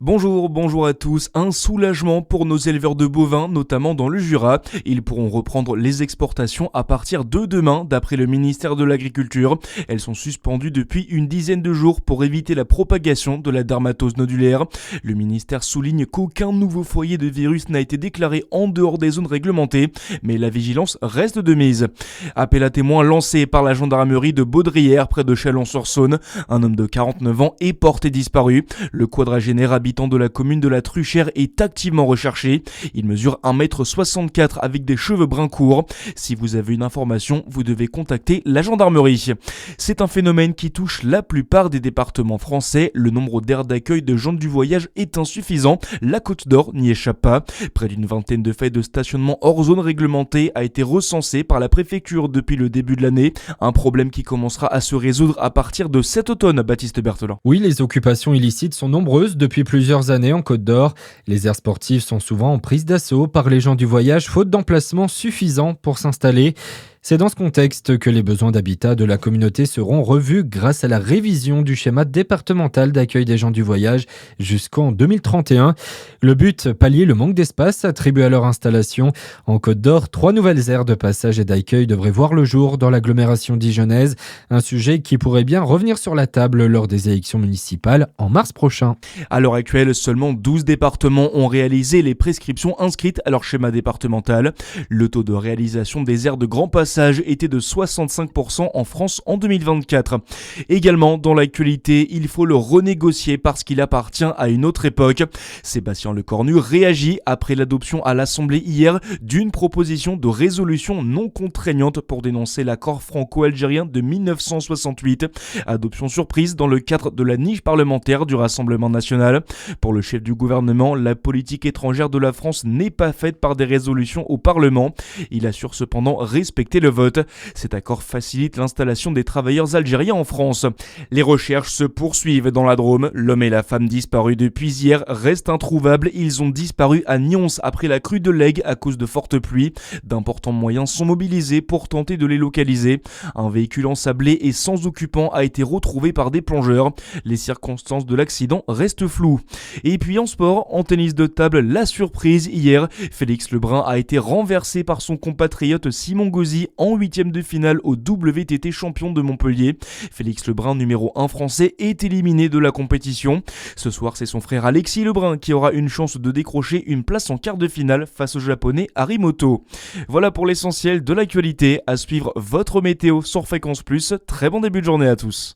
Bonjour à tous. Un soulagement pour nos éleveurs de bovins, notamment dans le Jura. Ils pourront reprendre les exportations à partir de demain, d'après le ministère de l'Agriculture. Elles sont suspendues depuis une dizaine de jours pour éviter la propagation de la dermatose nodulaire. Le ministère souligne qu'aucun nouveau foyer de virus n'a été déclaré en dehors des zones réglementées, mais la vigilance reste de mise. Appel à témoins lancé par la gendarmerie de Baudrière, près de Chalon-sur-Saône. Un homme de 49 ans est porté disparu. Le quadragénaire habitant de la commune de la Truchère est activement recherché. Il mesure 1,64 m avec des cheveux bruns courts. Si vous avez une information, vous devez contacter la gendarmerie. C'est un phénomène qui touche la plupart des départements français. Le nombre d'aires d'accueil de gens du voyage est insuffisant. La Côte d'Or n'y échappe pas. Près d'une vingtaine de faits de stationnement hors zone réglementée a été recensé par la préfecture depuis le début de l'année. Un problème qui commencera à se résoudre à partir de cet automne, Baptiste Berthelin. Oui, les occupations illicites sont nombreuses depuis plusieurs années en Côte d'Or. Les aires sportives sont souvent en prise d'assaut par les gens du voyage, faute d'emplacements suffisants pour s'installer. C'est dans ce contexte que les besoins d'habitat de la communauté seront revus grâce à la révision du schéma départemental d'accueil des gens du voyage jusqu'en 2031. Le but, pallier le manque d'espace attribué à leur installation. En Côte d'Or, 3 nouvelles aires de passage et d'accueil devraient voir le jour dans l'agglomération dijonnaise. Un sujet qui pourrait bien revenir sur la table lors des élections municipales en mars prochain. À l'heure actuelle, seulement 12 départements ont réalisé les prescriptions inscrites à leur schéma départemental. Le taux de réalisation des aires de grand passage était de 65% en France en 2024. Également dans l'actualité, il faut le renégocier parce qu'il appartient à une autre époque. Sébastien Lecornu réagit après l'adoption à l'Assemblée hier d'une proposition de résolution non contraignante pour dénoncer l'accord franco-algérien de 1968. Adoption surprise dans le cadre de la niche parlementaire du Rassemblement national. Pour le chef du gouvernement, la politique étrangère de la France n'est pas faite par des résolutions au Parlement. Il assure cependant respecter le vote. Cet accord facilite l'installation des travailleurs algériens en France. Les recherches se poursuivent dans la Drôme. L'homme et la femme disparus depuis hier restent introuvables. Ils ont disparu à Nyons après la crue de l'Aigle à cause de fortes pluies. D'importants moyens sont mobilisés pour tenter de les localiser. Un véhicule ensablé et sans occupant a été retrouvé par des plongeurs. Les circonstances de l'accident restent floues. Et puis en sport, en tennis de table, la surprise hier. Félix Lebrun a été renversé par son compatriote Simon Gauzy en 8e de finale au WTT champion de Montpellier. Félix Lebrun, numéro 1 français, est éliminé de la compétition. Ce soir, c'est son frère Alexis Lebrun qui aura une chance de décrocher une place en quart de finale face au japonais Harimoto. Voilà pour l'essentiel de l'actualité. À suivre votre météo sur Fréquence Plus. Très bon début de journée à tous.